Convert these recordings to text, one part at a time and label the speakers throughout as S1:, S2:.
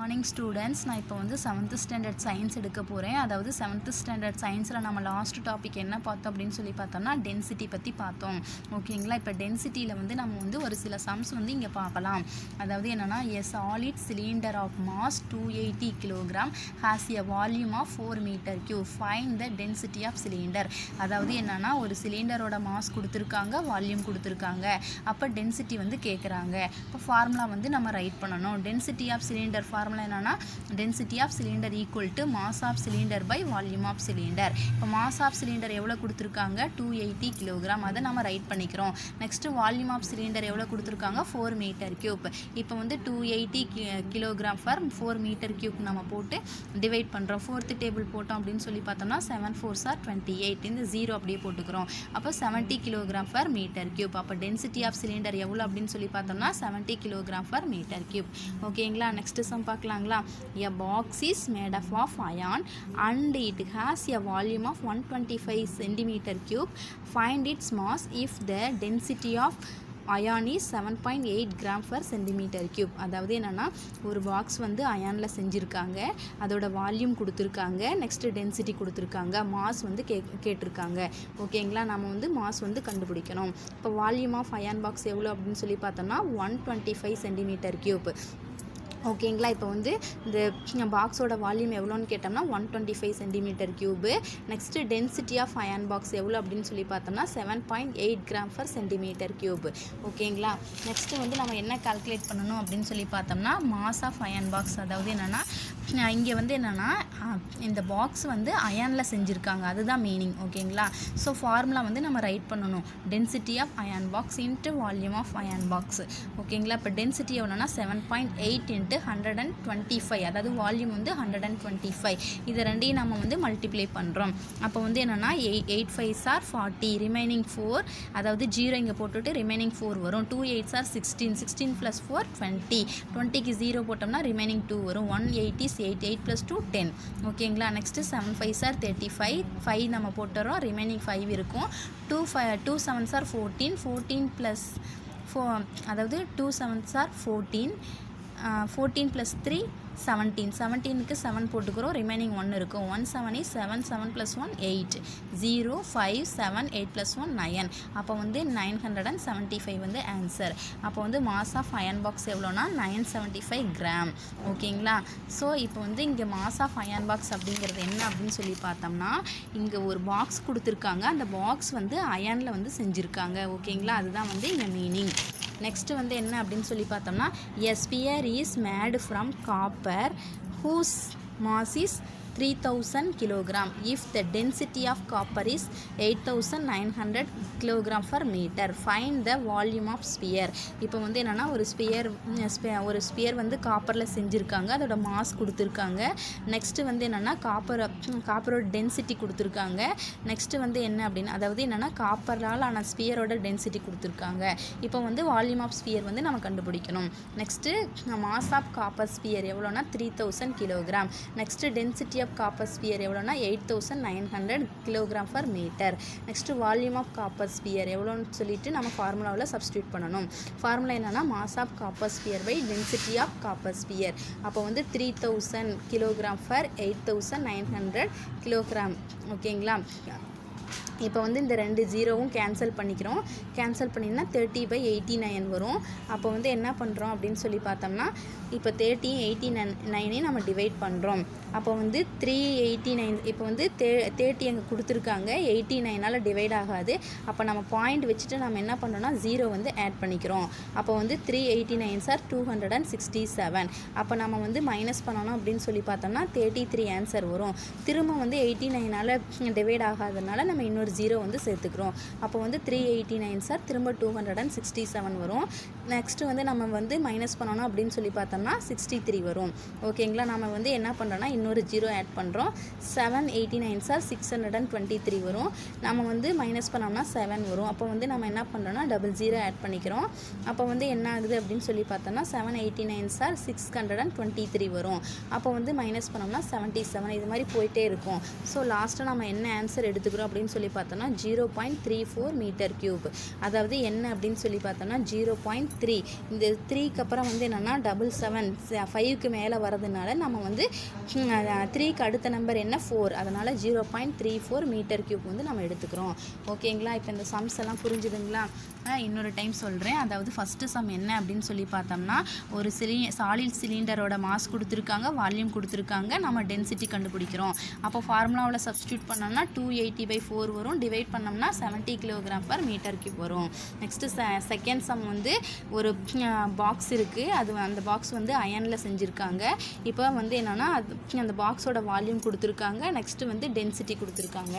S1: Morning students, நான் இப்போ வந்து 7th ஸ்டாண்டர்ட் சயின்ஸ் எடுக்க போகிறேன். அதாவது 7th ஸ்டாண்டர்ட் சயின்ஸில் நம்ம லாஸ்ட் டாபிக் என்ன பார்த்தோம் அப்படின்னு சொல்லி பார்த்தோம்னா டென்சிட்டி பற்றி பார்த்தோம். ஓகேங்களா? இப்போ டென்சிட்டியில் வந்து நம்ம வந்து ஒரு சில சம்ஸ் வந்து இங்கே பார்க்கலாம். அதாவது என்னென்னா, a solid cylinder of mass 280 kg has a volume of 4 m3. Find the density of cylinder. அதாவது என்னென்னா, ஒரு சிலிண்டரோட மாஸ் கொடுத்துருக்காங்க, வால்யூம் கொடுத்துருக்காங்க. அப்போ டென்சிட்டி வந்து கேட்குறாங்க. இப்போ ஃபார்முலா வந்து நம்ம ரைட் பண்ணணும். டென்சிட்டி ஆஃப் சிலிண்டர் ஃபார்முலா என்னன்னா, density of cylinder equal to mass of cylinder by volume of cylinder. இப்போ மாஸ் ஆஃப் சிலிண்டர் எவ்வளோ கொடுத்துருக்காங்க? 280 kg. அதை நம்ம ரைட் பண்ணிக்கிறோம். நெக்ஸ்ட்டு வால்யூம் ஆஃப் சிலிண்டர் எவ்வளோ கொடுத்துருக்காங்க? 4 m3. இப்போ வந்து 280 kg for 4 m3 நம்ம போட்டு டிவைட் பண்ணுறோம். ஃபோர்த்து டேபிள் போட்டோம் அப்படின்னு சொல்லி பார்த்தோம்னா 7 4s are 28. இந்த 0 அப்படியே போட்டுக்கிறோம். அப்போ 70 kg for m3. அப்போ டென்சிட்டி ஆஃப் சிலிண்டர் எவ்வளோ அப்படின்னு சொல்லி பார்த்தோம்னா 70 kg for m3. ஓகேங்களா? நெக்ஸ்ட் சம் பார்க்கலாங்களா? A box is made up of iron and it has a volume of 125 cm3. Find its mass if the density of iron is 7.8 g/cm3. அதாவது என்னென்னா, ஒரு box வந்து அயானில் செஞ்சுருக்காங்க, அதோட வால்யூம் கொடுத்துருக்காங்க, next density கொடுத்துருக்காங்க, மாஸ் வந்து கேட்டிருக்காங்க. ஓகேங்களா? நம்ம வந்து மாஸ் வந்து கண்டுபிடிக்கணும். இப்போ வால்யூம் ஆஃப் அயான் பாக்ஸ் எவ்வளோ அப்படின்னு சொல்லி பார்த்தோம்னா 125 cm3. ஓகேங்களா? இப்போ வந்து இந்த பாக்ஸோட வால்யூம் எவ்வளோன்னு கேட்டோம்னா 125 cm3. Next density of iron box எவ்வளோ அப்படின்னு சொல்லி பார்த்தோம்னா 7.8 g/cm3. ஓகேங்களா? நெக்ஸ்ட்டு வந்து நம்ம என்ன கால்குலேட் பண்ணணும் அப்படின்னு சொல்லி பார்த்தோம்னா மாஸ் ஆஃப் அயான் பாக்ஸ். அதாவது என்னென்னா, இங்கே வந்து என்னென்னா, இந்த பாக்ஸ் வந்து அயானில் செஞ்சுருக்காங்க, அதுதான் மீனிங். ஓகேங்களா? ஸோ ஃபார்முலா வந்து நம்ம ரைட் பண்ணணும். Density of iron box into volume of iron box. ஓகேங்களா? இப்போ டென்சிட்டி எவ்வளோனா 7.8 × 125. அதாவது வால்யூம் வந்து 125. இது ரெண்டையும் நம்ம வந்து மல்டிப்ளை பண்ணுறோம். அப்போ வந்து என்னென்னா 8 5s are 40, ரிமைனிங் 4. அதாவது 0 இங்கே போட்டுட்டு ரிமைனிங் 4 வரும். 2 8s are 16, 16 + 4 20. 20க்கு 0 போட்டோம்னா ரிமைனிங் 2 வரும். 180 8 8 + 2 10. ஓகேங்களா? நெக்ஸ்ட்டு 7 5s are 35, 5 நம்ம போட்டுறோம், ரிமைனிங் 5 இருக்கும். 2 7s are 14, 14 + 4, அதாவது 2 7s are 14, 14 + 3 17. 17க்கு 7 போட்டுக்கிறோம், ரிமைனிங் 1 இருக்கும். 1 7 is 7, 7 + 1 8, 0 5 7 8 + 1 9. அப்போ வந்து 975 வந்து ஆன்சர். அப்போ வந்து மாஸ் ஆஃப் அயன் பாக்ஸ் எவ்வளோனா 975 g. ஓகேங்களா? ஸோ இப்போ வந்து இங்கே மாஸ் ஆஃப் அயன் பாக்ஸ் அப்படிங்கிறது என்ன அப்படின்னு சொல்லி பார்த்தோம்னா, இங்கே ஒரு பாக்ஸ் கொடுத்துருக்காங்க, அந்த பாக்ஸ் வந்து அயனில் வந்து செஞ்சுருக்காங்க. ஓகேங்களா? அதுதான் வந்து இங்கே மீனிங். நெக்ஸ்ட்டு வந்து என்ன அப்படின்னு சொல்லி பார்த்தோம்னா, a sphere is made from copper whose mass is 3000 kg. If the density of copper is 8900 kg/m, find the volume of sphere. இப்போ வந்து என்னென்னா, ஒரு ஸ்பியர் வந்து காப்பரில் செஞ்சுருக்காங்க, அதோட மாஸ் கொடுத்துருக்காங்க. நெக்ஸ்ட்டு வந்து என்னென்னா, காப்பரோட டென்சிட்டி கொடுத்துருக்காங்க. நெக்ஸ்ட்டு வந்து என்ன அப்படின்னா, அதாவது என்னென்னா காப்பரால் ஆன ஸ்பியரோட டென்சிட்டி கொடுத்துருக்காங்க. இப்போ வந்து வால்யூம் ஆஃப் ஸ்பியர் வந்து நம்ம கண்டுபிடிக்கணும். Next mass of copper sphere எவ்வளோனா 3000 kg. Next density of copper sphere எவ்வளோனா 8900 kg/m. Next volume of copper sphere எவ்வளோன்னு சொல்லிட்டு நம்ம ஃபார்முலாவில் சப்ஸ்டியூட் பண்ணணும். ஃபார்முலா என்னென்னா, mass of copper sphere by density of copper sphere. அப்போ வந்து 3000 kg/8900 kg. ஓகேங்களா? இப்போ வந்து இந்த 2 0வும் கேன்சல் பண்ணிக்கிறோம். கேன்சல் பண்ணிங்கன்னா 30/89 வரும். அப்போ வந்து என்ன பண்ணுறோம் அப்படின்னு சொல்லி பார்த்தோம்னா, இப்போ 30 89 நம்ம டிவைட் பண்ணுறோம். அப்போ வந்து 389. இப்போ வந்து 30 அங்கே கொடுத்துருக்காங்க, 89ஆல் டிவைட் ஆகாது. அப்போ நம்ம பாயிண்ட் வச்சுட்டு நம்ம என்ன பண்ணுறோம்னா 0 வந்து ஆட் பண்ணிக்கிறோம். அப்போ வந்து 389s are 267. அப்போ நம்ம வந்து மைனஸ் பண்ணணும் அப்படின்னு சொல்லி பார்த்தோம்னா 33 ஆன்சர் வரும். திரும்ப வந்து 89ஆல் டிவைட் ஆகாதனால நம்ம இன்னொரு 0 வந்து சேர்த்துக்கிறோம். அப்போ வந்து 389s are திரும்ப 267 வரும். நெக்ஸ்ட்டு வந்து நம்ம வந்து மைனஸ் பண்ணணும் அப்படின்னு சொல்லி பார்த்தோம்னா 63 வரும். ஓகேங்களா? நம்ம வந்து என்ன பண்ணுறோன்னா இன்னொரு 0 ஆட் பண்ணுறோம். 789s are 623 வரும். நம்ம வந்து மைனஸ் பண்ணோம்னா 7 வரும். அப்போ வந்து நம்ம என்ன பண்ணுறோன்னா 00 ஆட் பண்ணிக்கிறோம். அப்போ வந்து என்ன ஆகுது அப்படின்னு சொல்லி பார்த்தோம்னா 789s are 623 வரும். அப்போ வந்து மைனஸ் பண்ணோம்னா 77. இது மாதிரி போயிட்டே இருக்கும். ஸோ லாஸ்ட்டாக நம்ம என்ன ஆன்சர் எடுத்துக்கிறோம் அப்படின்னு அப்படின்னு சொல்லி பார்த்தோம்னா 0.34 மீட்டர் கியூப். அதாவது என்ன அப்படின்னு சொல்லி பார்த்தோம்னா 0.3, இந்த 3க்கு அப்புறம் வந்து என்னென்னா 777 5க்கு மேலே வரதுனால நம்ம வந்து 3க்கு அடுத்த நம்பர் என்ன 4, அதனால் 0.34 மீட்டர் கியூப் வந்து நம்ம எடுத்துக்கிறோம். ஓகேங்களா? இப்போ இந்த சம்ஸ் எல்லாம் புரிஞ்சுதுங்களா? இன்னொரு டைம் சொல்கிறேன். அதாவது ஃபஸ்ட்டு சம் என்ன அப்படின்னு சொல்லி பார்த்தோம்னா, ஒரு சாலிட் சிலிண்டரோட மாஸ் கொடுத்துருக்காங்க, வால்யூம் கொடுத்துருக்காங்க, நம்ம டென்சிட்டி கண்டுபிடிக்கிறோம். அப்போ ஃபார்முலாவில் சப்ஸ்டியூட் பண்ணோம்னா 280/4 வரும், டிவைட் பண்ணோம்னா 70 kg/m³ வரும். நெக்ஸ்ட்டு செகண்ட் சம் வந்து ஒரு பாக்ஸ் இருக்குது, அது அந்த பாக்ஸ் வந்து அயனில் செஞ்சுருக்காங்க. இப்போ வந்து என்னென்னா அந்த பாக்ஸோட வால்யூம் கொடுத்துருக்காங்க, நெக்ஸ்ட்டு வந்து டென்சிட்டி கொடுத்துருக்காங்க.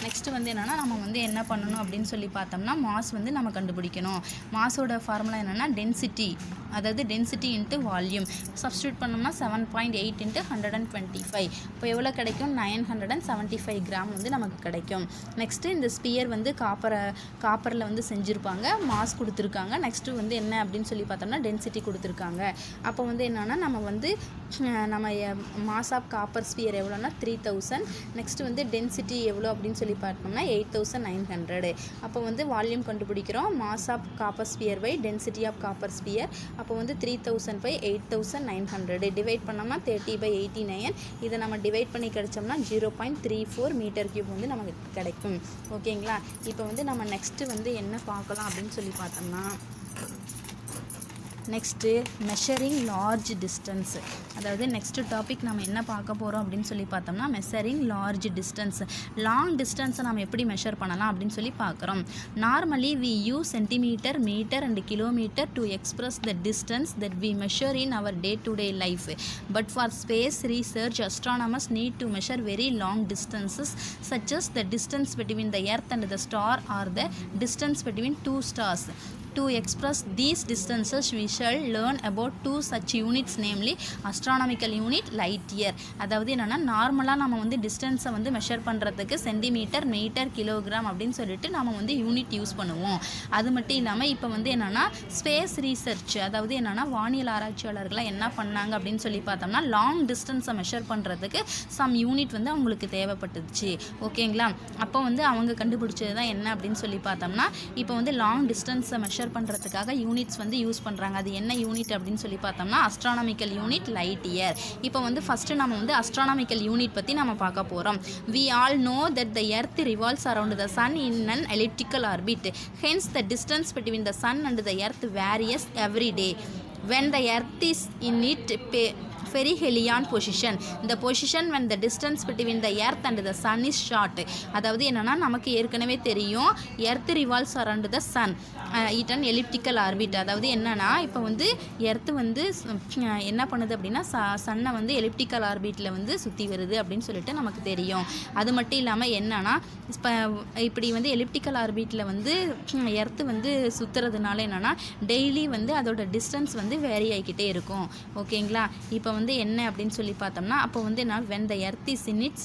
S1: நெக்ஸ்ட்டு வந்து என்னென்னா நம்ம வந்து என்ன பண்ணணும் அப்படின்னு சொல்லி பார்த்தோம்னா மாஸ் வந்து நம்ம கண்டுபிடிக்கணும். மாஸோட ஃபார்முலா என்னென்னா டென்சிட்டி, அதாவது டென்சிட்டி இன்ட்டு வால்யூம். சப்ஸ்டியூட் பண்ணோம்னா 7.8 × 125. இப்போ எவ்வளோ கிடைக்கும்? 975 கிராம் வந்து நமக்கு கிடைக்கும். நெக்ஸ்ட்டு இந்த ஸ்பியர் வந்து காப்பரில் வந்து செஞ்சுருப்பாங்க, மாஸ் கொடுத்துருக்காங்க. நெக்ஸ்ட்டு வந்து என்ன அப்படின்னு சொல்லி பார்த்தோம்னா டென்சிட்டி கொடுத்துருக்காங்க. அப்போ வந்து என்னென்னா நம்ம வந்து நம்ம மாஸ் ஆஃப் காப்பர் ஸ்பியர் எவ்வளோனா 3000. நெக்ஸ்ட்டு வந்து டென்சிட்டி எவ்வளோ அப்படின்னு சொல்லி பார்த்தோம்னா 8900. அப்போ வந்து வால்யூம் கண்டுபிடிக்கிறோம். Mass of copper sphere by density of copper sphere. அப்போ வந்து 3000/8900 டிவைட் பண்ணோம்னா 30/89. இதை நம்ம டிவைட் பண்ணி கிடைச்சோம்னா 0.34 மீட்டர் கியூப் வந்து நமக்கு கிடைக்கும். ஓகேங்களா? இப்போ வந்து நம்ம நெக்ஸ்ட்டு வந்து என்ன பார்க்கலாம் அப்படின்னு சொல்லி பார்த்தோம்னா, நெக்ஸ்ட்டு மெஷரிங் லார்ஜ் டிஸ்டன்ஸ். அதாவது நெக்ஸ்ட்டு டாபிக் நம்ம என்ன பார்க்க போகிறோம் அப்படின்னு சொல்லி பார்த்தோம்னா மெஷரிங் லார்ஜ் டிஸ்டன்ஸ். லாங் டிஸ்டன்ஸை நம்ம எப்படி மெஷர் பண்ணலாம் அப்படின்னு சொல்லி பார்க்குறோம். Normally we use centimeter, meter and kilometer to express the distance that we measure in our day to day life. But for space research astronomers need to measure very long distances such as the distance between the earth and the star or the distance between two stars. To express these distances we shall learn about two such units, namely astronomical unit, light year. அதாவது என்னென்னா நார்மலாக நம்ம வந்து டிஸ்டன்ஸை வந்து measure பண்ணுறதுக்கு centimetre, metre, kilogram அப்படின்னு சொல்லிட்டு நம்ம வந்து யூனிட் யூஸ் பண்ணுவோம். அது மட்டும் இல்லாமல் இப்போ வந்து என்னென்னா ஸ்பேஸ் ரீசர்ச், அதாவது என்னென்னா வானியல் ஆராய்ச்சியாளர்கள்லாம் என்ன பண்ணாங்க அப்படின்னு சொல்லி பார்த்தோம்னா லாங் டிஸ்டன்ஸை மெஷர் பண்ணுறதுக்கு சம் யூனிட் வந்து அவங்களுக்கு தேவைப்பட்டுச்சு. ஓகேங்களா? அப்போ வந்து அவங்க கண்டுபிடிச்சது தான் என்ன அப்படின்னு சொல்லி பார்த்தோம்னா, இப்போ வந்து லாங் டிஸ்டன்ஸை மெஷர் பண்ணுறதுக்காக யூனிட்ஸ் வந்து யூஸ் பண்ணுறாங்க. அது என்ன யூனிட் அப்படின்னு சொல்லி பார்த்தோம்னா அஸ்ட்ரானமிக்கல் யூனிட், லைட் இயர். இப்போ வந்து ஃபஸ்ட்டு நம்ம வந்து அஸ்ட்ரானமிக்கல் யூனிட் பற்றி நம்ம பார்க்க போகிறோம். We all know that the earth revolves around the sun in an elliptical orbit. Hence the distance between the sun and the earth varies every day. When the earth is in its perihelion position, the position when the distance between the earth and the sun is short. அதாவது என்னன்னா நமக்கு ஏற்கனவே தெரியும் earth revolves around the sun it an elliptical orbit. அதாவது என்னன்னா இப்போ வந்து earth வந்து என்ன பண்ணுது அப்படின்னா சன்னை வந்து எலிப்டிக்கல் ஆர்பிட்டில் வந்து சுற்றி வருது அப்படின்னு சொல்லிட்டு நமக்கு தெரியும். அது மட்டும் இல்லாமல் என்னன்னா இப்போ இப்படி வந்து எலிப்டிக்கல் ஆர்பிட்டில் வந்து எர்த்து வந்து சுற்றுறதுனால என்னென்னா டெய்லி வந்து அதோட டிஸ்டன்ஸ் வந்து வேரி ஆகிக்கிட்டே இருக்கும். ஓகேங்களா? இப்போ வந்து என்ன அப்படின்னு சொல்லி பார்த்தோம்னா அப்போ வந்து என்ன when the earth is in its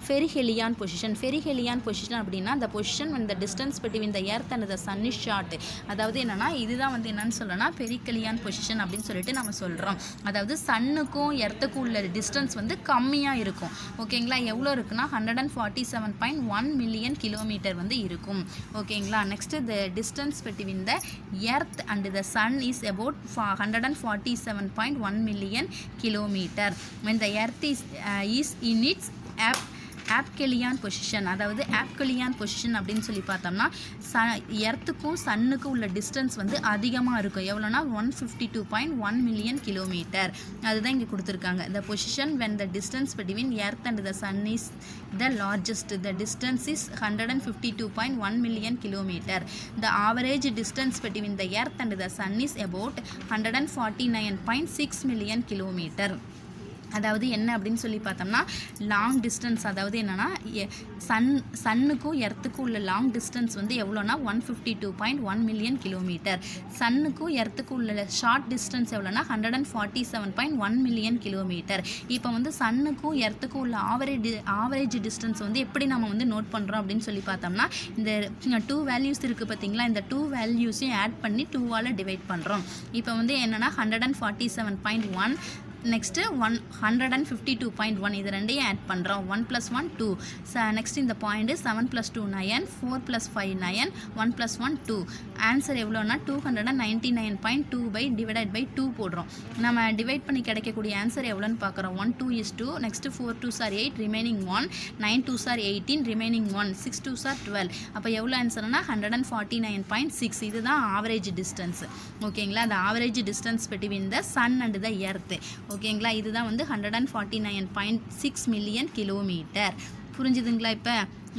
S1: perihelion position. perihelion position அப்படின்னா the position when the distance between the earth and the sun is short. அதாவது என்னன்னா இதுதான் வந்து என்னன்னு சொல்லணும்னா பெரிகலியான் பொசிஷன் அப்படின்னு சொல்லிட்டு நம்ம சொல்கிறோம். அதாவது சன்னுக்கும் எர்த்துக்கும் உள்ள டிஸ்டன்ஸ் வந்து கம்மியாக இருக்கும். ஓகேங்களா? எவ்வளோ இருக்குன்னா 147.1 மில்லியன் கிலோமீட்டர் வந்து இருக்கும். ஓகேங்களா? Next the distance between the earth and the sun is about 147.1 million kilometer when the earth is in its aphelion position. அதாவது ஆப்கெலியான் பொசிஷன் அப்படின்னு சொல்லி பார்த்தோம்னா எர்த்துக்கும் சன்னுக்கும் உள்ள டிஸ்டன்ஸ் வந்து அதிகமாக இருக்கும். எவ்வளோனா 152.1 மில்லியன் கிலோமீட்டர். அதுதான் இங்கே கொடுத்துருக்காங்க. The position when the distance between earth and the sun is the largest. The distance is 152.1 million kilometer. The average distance between the earth and the sun is about 149.6 million kilometer. அதாவது என்ன அப்படின்னு சொல்லி பார்த்தோம்னா long distance, அதாவது என்னென்னா சன்னுக்கும் எர்த்துக்கும் உள்ள long distance வந்து எவ்வளோனா 152.1 மில்லியன் கிலோமீட்டர். சன்னுக்கும் எர்த்துக்கும் உள்ள ஷார்ட் டிஸ்டன்ஸ் எவ்வளோனா 147.1 மில்லியன் கிலோமீட்டர். இப்போ வந்து சன்னுக்கும் எர்த்துக்கும் உள்ள ஆவரேஜ் டிஸ்டன்ஸ் வந்து எப்படி நம்ம வந்து நோட் பண்ணுறோம் அப்படின்னு சொல்லி பார்த்தோம்னா இந்த 2 வேல்யூஸ் இருக்குது பார்த்தீங்களா, இந்த 2 வேல்யூஸையும் ஆட் பண்ணி 2ஆல் டிவைட் பண்ணுறோம். இப்போ வந்து என்னென்னா 147.1 நெக்ஸ்ட்டு 152.1 இது ரெண்டையும் ஆட் பண்ணுறோம். 1 + 1 2. நெக்ஸ்ட் இந்த பாயிண்ட்டு 7 + 2 9, 4 + 5 9, 1 + 1 2. ஆன்சர் எவ்வளோனா 299.2/2 போடுறோம். நம்ம டிவைட் பண்ணி கிடைக்கக்கூடிய ஆன்சர் எவ்வளோன்னு பார்க்குறோம். 1 2 is 2, next 4 2s are 8, remaining 1, 9 2s are 18, remaining 1, 6 2s are 12. அப்போ எவ்வளோ ஆன்சர்னா 149.6. இதுதான் ஆவரேஜ் டிஸ்டன்ஸ். ஓகேங்களா, அந்த average distance between the sun and the earth. ஓகேங்களா, இதுதான் வந்து 149.6 மில்லியன் கிலோமீட்டர். புரிஞ்சுதுங்களா?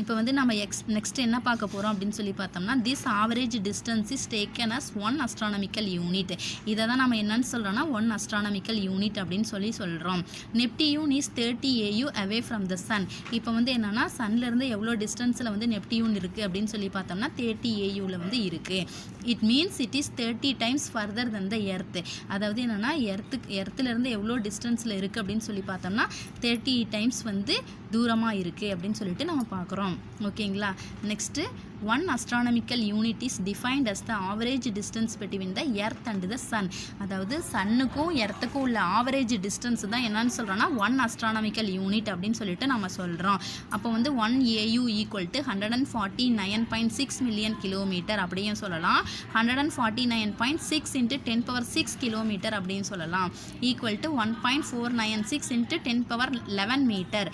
S1: இப்போ வந்து நம்ம நெக்ஸ்ட் என்ன பார்க்க போகிறோம் அப்படின்னு சொல்லி பார்த்தோம்னா, this average distance is taken as 1 astronomical unit. இதை தான் நம்ம என்னன்னு சொல்கிறோம்னா 1 அஸ்ட்ரானமிக்கல் யூனிட் அப்படின்னு சொல்கிறோம். Neptune is 30 AU away from the sun. இப்போ வந்து என்னென்னா சன்லேருந்து எவ்வளோ டிஸ்டன்ஸில் வந்து நெப்டியூன் இருக்குது அப்படின்னு சொல்லி பார்த்தோம்னா 30 AUவில் வந்து இருக்குது. It means it is 30 times further then the earth. அதாவது என்னென்னா எர்த்துலேருந்து எவ்வளோ டிஸ்டன்ஸில் இருக்குது அப்படின்னு சொல்லி பார்த்தோம்னா 30 டைம்ஸ் வந்து தூரமாக இருக்குது அப்படின்னு சொல்லிட்டு நம்ம பார்க்குறோம். ஓகேங்களா, next 1 astronomical unit is defined as the average distance between the earth and the sun. அதாவது சன்னுக்கும் எர்த்துக்கும் உள்ள ஆவரேஜ் டிஸ்டன்ஸ் தான் என்னன்னு சொல்கிறோன்னா 1 astronomical unit அப்படின்னு சொல்லிட்டு நம்ம சொல்கிறோம். அப்போ வந்து 1 AU = 149.6 மில்லியன் கிலோமீட்டர் அப்படியும் சொல்லலாம். 149.6 × 10⁶ கிலோமீட்டர் அப்படின்னு சொல்லலாம். Equal to 1.496 × 10⁻11 meter.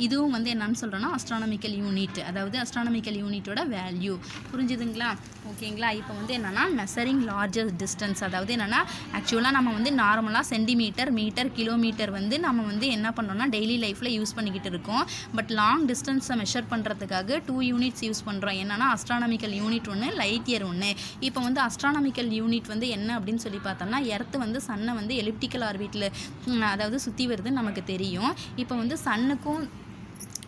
S1: இதுவும் வந்து என்னன்னு சொல்கிறோன்னா அஸ்ட்ரானமிக்கல் யூனிட். அதாவது அஸ்ட்ரானமிக்கல் யூனிட்டோட வேல்யூ. புரிஞ்சுதுங்களா? ஓகேங்களா, இப்போ வந்து என்னென்னா மெஷரிங் லார்ஜர் டிஸ்டன்ஸ். அதாவது என்னென்னா ஆக்சுவலாக நம்ம வந்து நார்மலாக சென்டிமீட்டர், மீட்டர், கிலோமீட்டர் வந்து நம்ம வந்து என்ன பண்ணோம்னா டெய்லி லைஃப்பில் யூஸ் பண்ணிக்கிட்டு இருக்கோம். பட் லாங் டிஸ்டன்ஸை மெஷர் பண்ணுறதுக்காக 2 யூனிட்ஸ் யூஸ் பண்ணுறோம். என்னென்னா அஸ்ட்ரானமிக்கல் யூனிட் ஒன்று, லைட் இயர் ஒன்று. இப்போ வந்து அஸ்ட்ரானமிக்கல் யூனிட் வந்து என்ன அப்படின்னு சொல்லி பார்த்தோம்னா எர்த்து வந்து சன்னை வந்து எலிப்டிக்கல் ஆர்பிட்டில் அதாவது சுற்றி வருதுன்னு நமக்கு தெரியும். இப்போ வந்து சன்னுக்கும்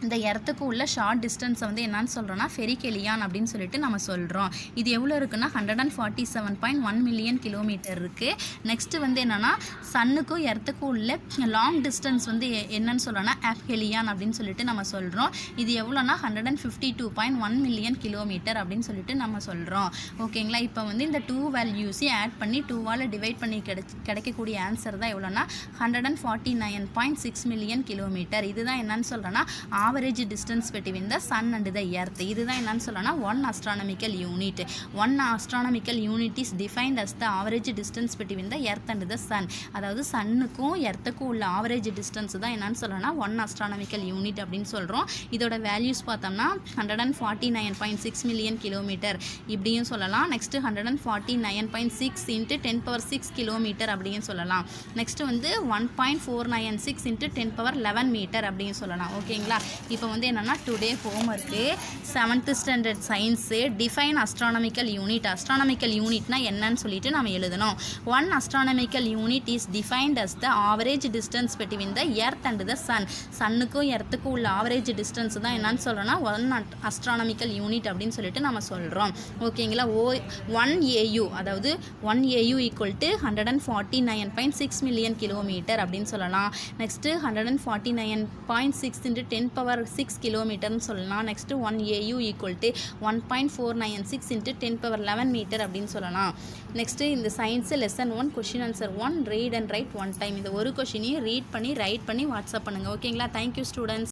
S1: இந்த எர்த்துக்கு உள்ள ஷார்ட் டிஸ்டன்ஸை வந்து என்னன்னு சொல்கிறோன்னா ஃபெரிகெலியான் அப்படின்னு சொல்லிட்டு நம்ம சொல்கிறோம். இது எவ்வளோ இருக்குன்னா 147.1 மில்லியன் கிலோமீட்டர் இருக்குது. நெக்ஸ்ட்டு வந்து என்னென்னா சன்னுக்கும் எர்த்துக்கும் உள்ள லாங் டிஸ்டன்ஸ் வந்து என்னன்னு சொல்கிறோன்னா ஆப்ஹெலியான் அப்படின்னு சொல்லிட்டு நம்ம சொல்கிறோம். இது எவ்வளோனா 152.1 மில்லியன் கிலோமீட்டர் அப்படின்னு சொல்லிட்டு நம்ம சொல்கிறோம். ஓகேங்களா, இப்போ வந்து இந்த 2 வேல்யூஸையும் ஆட் பண்ணி 2ஆல் டிவைட் பண்ணி கிடைக்கக்கூடிய ஆன்சர் தான் எவ்வளோனா 149.6 மில்லியன் கிலோமீட்டர். இதுதான் என்னன்னு சொல்கிறோன்னா average distance between the sun and the earth. இதுதான் என்னன்னு சொல்லனா 1 astronomical unit. 1 astronomical unit is defined as the average distance between the earth and the sun. அதாவது சன்னுக்கும் எர்த்துக்கும் உள்ள ஆவரேஜ் டிஸ்டன்ஸ் தான் என்னன்னு சொல்லனா 1 அஸ்ட்ரானமிக்கல் யூனிட் அப்படின்னு சொல்கிறோம். இதோட வேல்யூஸ் பார்த்தோம்னா 149.6 மில்லியன் கிலோமீட்டர் இப்படியும் சொல்லலாம். நெக்ஸ்ட்டு 149.6 × 10⁻6 கிலோமீட்டர் அப்படின்னு சொல்லலாம். நெக்ஸ்ட்டு வந்து 1.496 × 10⁻11 மீட்டர் அப்படின்னு சொல்லலாம். ஓகேங்களா, இப்போ வந்து என்னென்னா today homework 7th standard science define astronomical unit. Astronomical யூனிட்னா என்னன்னு சொல்லிட்டு நம்ம எழுதணும். 1 astronomical unit is defined as the average distance between the earth and the sun. சன்னுக்கும் எர்த்துக்கும் உள்ள ஆவரேஜ் டிஸ்டன்ஸ் தான் என்னன்னு சொல்கிறோன்னா 1 அஸ்ட்ரானமிக்கல் யூனிட் அப்படின்னு சொல்லிட்டு நம்ம சொல்கிறோம். ஓகேங்களா, 1 AU அதாவது 1 AU = 149.6 மில்லியன் கிலோமீட்டர் அப்படின்னு சொல்லலாம். நெக்ஸ்ட்டு 149.6 × 10⁻6 கிலோமீட்டர்னு சொல்லலாம். நெக்ஸ்ட்டு 1 AU = 1.496 × 10⁻11 மீட்டர் அப்படின்னு சொல்லலாம். நெக்ஸ்ட்டு இந்த science lesson 1 question answer 1 read and right 1 time. இந்த ஒரு கொஷினையும் ரீட் பண்ணி ரைட் பண்ணி வாட்ஸ்அப் பண்ணுங்கள். ஓகேங்களா, தேங்க்யூ ஸ்டூடெண்ட்ஸ்.